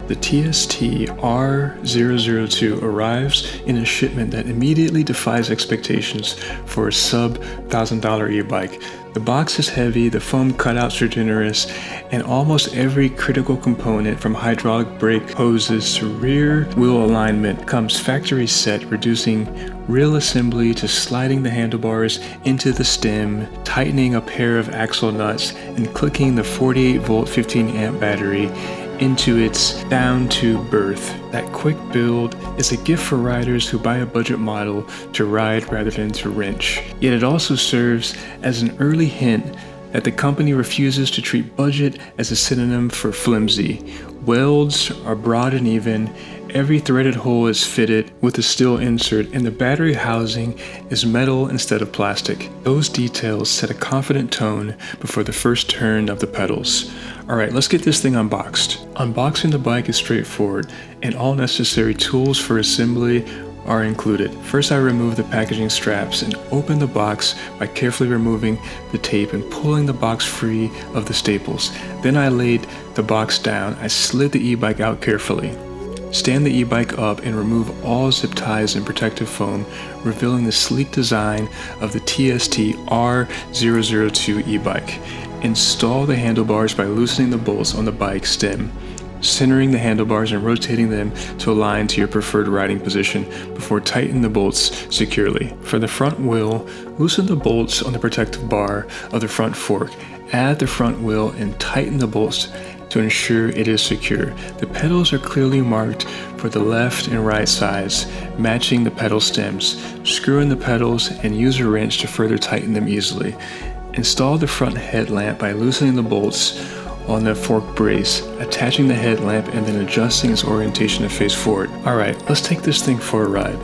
The TST R002 arrives in a shipment that immediately defies expectations for a sub-$1,000 e-bike. The box is heavy, the foam cutouts are generous, and almost every critical component from hydraulic brake hoses to rear wheel alignment comes factory set, reducing real assembly to sliding the handlebars into the stem, tightening a pair of axle nuts, and clicking the 48-volt 15-amp battery into its down-tube berth. That quick build is a gift for riders who buy a budget model to ride rather than to wrench. Yet it also serves as an early hint that the company refuses to treat budget as a synonym for flimsy. Welds are broad and even, every threaded hole is fitted with a steel insert, and the battery housing is metal instead of plastic. Those details set a confident tone before the first turn of the pedals. Alright, let's get this thing unboxed. Unboxing the bike is straightforward, and all necessary tools for assembly are included. First, I remove the packaging straps and open the box by carefully removing the tape and pulling the box free of the staples. Then I laid the box down. I slid the e-bike out carefully. Stand the e-bike up and remove all zip ties and protective foam, revealing the sleek design of the TST R002 e-bike. Install the handlebars by loosening the bolts on the bike stem, centering the handlebars and rotating them to align to your preferred riding position before tightening the bolts securely. For the front wheel, loosen the bolts on the protective bar of the front fork. Add the front wheel and tighten the bolts to ensure it is secure. The pedals are clearly marked for the left and right sides, matching the pedal stems. Screw in the pedals and use a wrench to further tighten them easily. Install the front headlamp by loosening the bolts on the fork brace, attaching the headlamp and then adjusting its orientation to face forward. Alright, let's take this thing for a ride.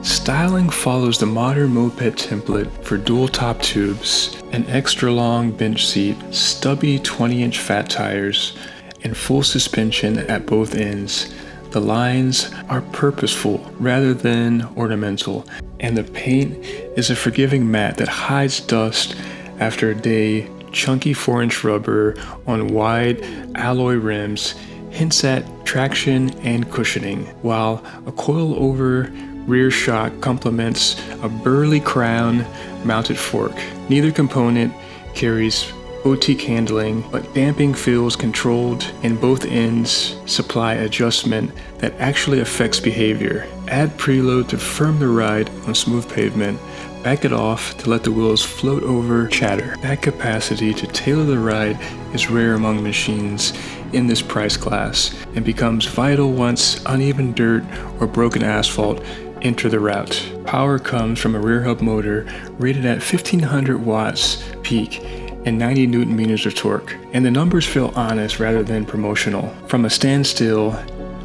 Styling follows the modern moped template for dual top tubes, an extra long bench seat, stubby 20-inch fat tires, and full suspension at both ends. The lines are purposeful rather than ornamental, and the paint is a forgiving matte that hides dust after a day. Chunky 4-inch rubber on wide alloy rims hints at traction and cushioning, while a coil-over rear shock complements a burly crown mounted fork. Neither component carries boutique handling, but damping feels controlled, and both ends supply adjustment that actually affects behavior. Add preload to firm the ride on smooth pavement. Back it off to let the wheels float over chatter. That capacity to tailor the ride is rare among machines in this price class and becomes vital once uneven dirt or broken asphalt enter the route. Power comes from a rear hub motor rated at 1500 watts peak and 90 Newton meters of torque, and the numbers feel honest rather than promotional. From a standstill,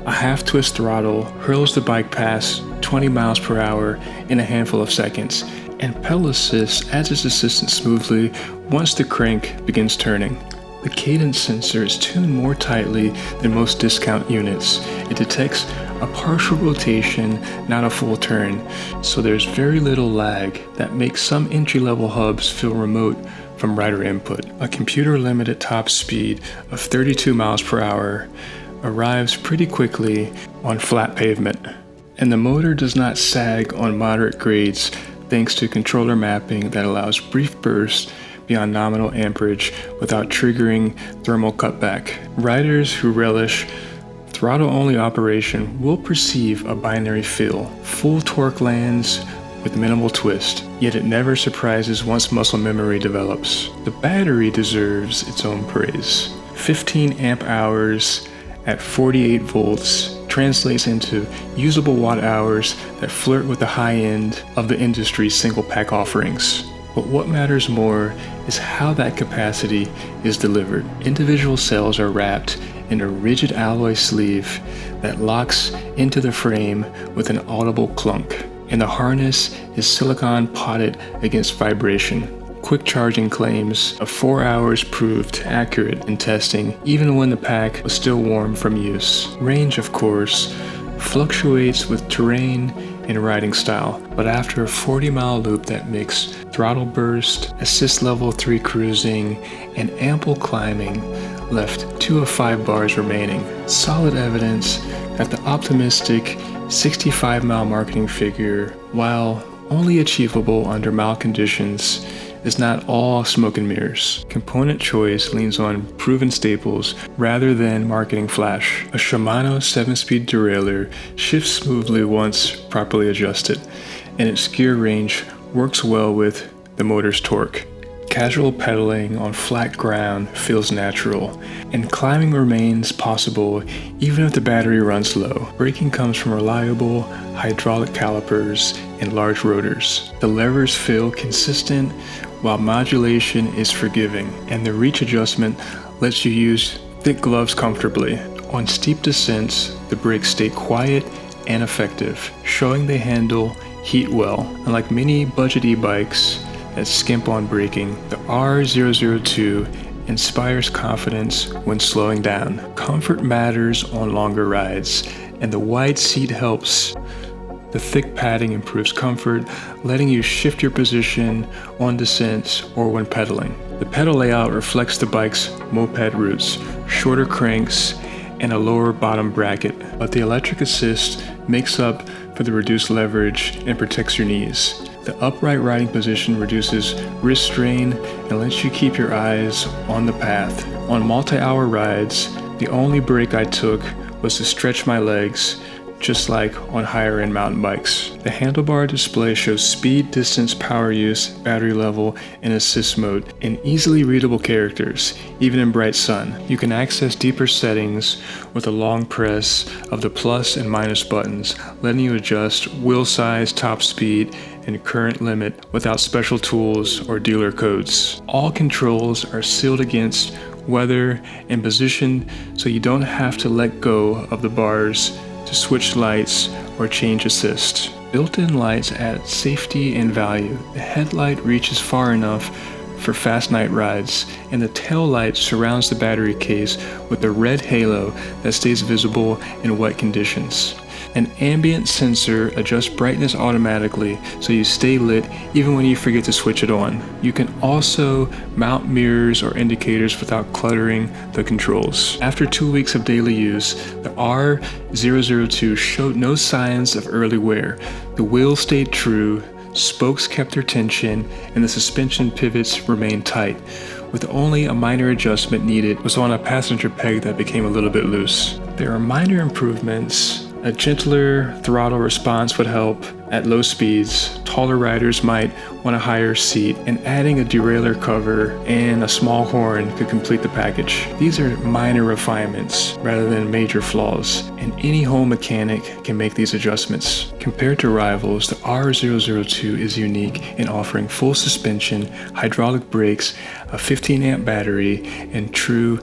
a half-twist throttle hurls the bike past 20 miles per hour in a handful of seconds, and pedal assist adds its assistance smoothly once the crank begins turning. The cadence sensor is tuned more tightly than most discount units. It detects a partial rotation, not a full turn, so there's very little lag that makes some entry-level hubs feel remote from rider input. A computer-limited top speed of 32 miles per hour arrives pretty quickly on flat pavement, and the motor does not sag on moderate grades thanks to controller mapping that allows brief bursts beyond nominal amperage without triggering thermal cutback. Riders who relish throttle-only operation will perceive a binary feel. Full torque lands with minimal twist, yet it never surprises once muscle memory develops. The battery deserves its own praise. 15 amp hours at 48 volts translates into usable watt hours that flirt with the high end of the industry's single pack offerings. But what matters more is how that capacity is delivered. Individual cells are wrapped in a rigid alloy sleeve that locks into the frame with an audible clunk, and the harness is silicone potted against vibration. Quick charging claims of 4 hours proved accurate in testing, even when the pack was still warm from use. Range, of course, fluctuates with terrain and riding style, but after a 40-mile loop that mixed throttle burst, assist level 3 cruising, and ample climbing, left 2 of 5 bars remaining. Solid evidence that the optimistic 65-mile marketing figure, while only achievable under mild conditions, is not all smoke and mirrors. Component choice leans on proven staples rather than marketing flash. A Shimano 7-speed derailleur shifts smoothly once properly adjusted, and its gear range works well with the motor's torque. Casual pedaling on flat ground feels natural, and climbing remains possible even if the battery runs low. Braking comes from reliable hydraulic calipers and large rotors. The levers feel consistent while modulation is forgiving, and the reach adjustment lets you use thick gloves comfortably. On steep descents, the brakes stay quiet and effective, showing they handle heat well. Unlike many budget e-bikes that skimp on braking, the R002 inspires confidence when slowing down. Comfort matters on longer rides, and the wide seat helps. The thick padding improves comfort, letting you shift your position on descents or when pedaling. The pedal layout reflects the bike's moped roots, shorter cranks, and a lower bottom bracket, but the electric assist makes up for the reduced leverage and protects your knees. The upright riding position reduces wrist strain and lets you keep your eyes on the path. On multi-hour rides, the only break I took was to stretch my legs, just like on higher-end mountain bikes. The handlebar display shows speed, distance, power use, battery level, and assist mode in easily readable characters, even in bright sun. You can access deeper settings with a long press of the plus and minus buttons, letting you adjust wheel size, top speed, and current limit without special tools or dealer codes. All controls are sealed against weather and positioned so you don't have to let go of the bars to switch lights or change assist. Built-in lights add safety and value. The headlight reaches far enough for fast night rides, and the tail light surrounds the battery case with a red halo that stays visible in wet conditions. An ambient sensor adjusts brightness automatically so you stay lit even when you forget to switch it on. You can also mount mirrors or indicators without cluttering the controls. After 2 weeks of daily use, the R002 showed no signs of early wear. The wheels stayed true, spokes kept their tension, and the suspension pivots remained tight, with only a minor adjustment needed was on a passenger peg that became a little bit loose. There are minor improvements. A gentler throttle response would help at low speeds. Taller riders might want a higher seat, and adding a derailleur cover and a small horn could complete the package. These are minor refinements rather than major flaws, and any home mechanic can make these adjustments. Compared to rivals, the R002 is unique in offering full suspension, hydraulic brakes, a 15-amp battery, and true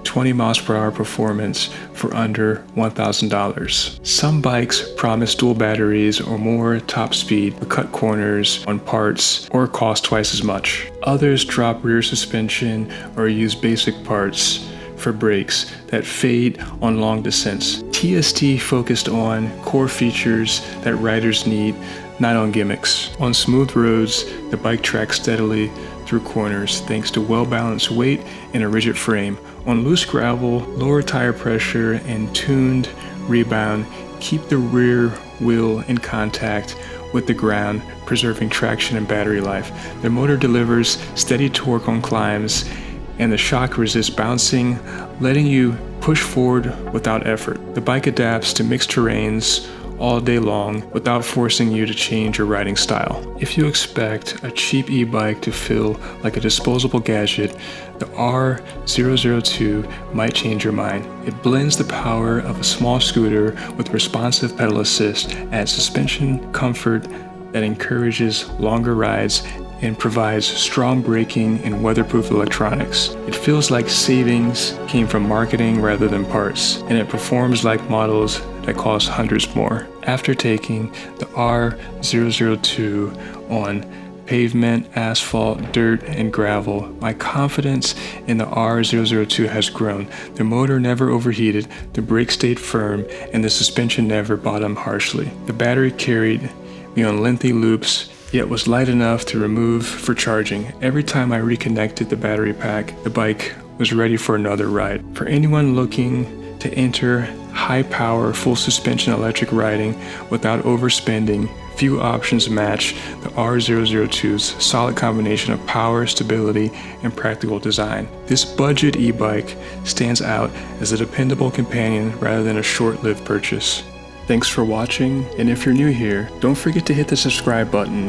20 miles per hour performance for under $1,000. Some bikes promise dual batteries or more top speed but cut corners on parts or cost twice as much. Others drop rear suspension or use basic parts for brakes that fade on long descents. TST focused on core features that riders need, not on gimmicks. On smooth roads, the bike tracks steadily through corners thanks to well-balanced weight and a rigid frame. On loose gravel, lower tire pressure and tuned rebound keep the rear wheel in contact with the ground, preserving traction and battery life. The motor delivers steady torque on climbs, and the shock resists bouncing, letting you push forward without effort. The bike adapts to mixed terrains all day long without forcing you to change your riding style. If you expect a cheap e-bike to feel like a disposable gadget, the R002 might change your mind. It blends the power of a small scooter with responsive pedal assist, adds suspension comfort that encourages longer rides, and provides strong braking and weatherproof electronics. It feels like savings came from marketing rather than parts, and it performs like models that cost hundreds more. After taking the R002 on pavement, asphalt, dirt, and gravel, my confidence in the R002 has grown. The motor never overheated, the brakes stayed firm, and the suspension never bottomed harshly. The battery carried me on lengthy loops, yet was light enough to remove for charging. Every time I reconnected the battery pack, the bike was ready for another ride. For anyone looking to enter high-power, full suspension electric riding without overspending, few options match the R002's solid combination of power, stability, and practical design. This budget e-bike stands out as a dependable companion rather than a short-lived purchase. Thanks for watching, and if you're new here, don't forget to hit the subscribe button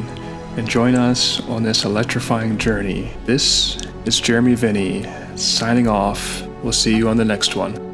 and join us on this electrifying journey. This is Jeremy Vinny signing off. We'll see you on the next one.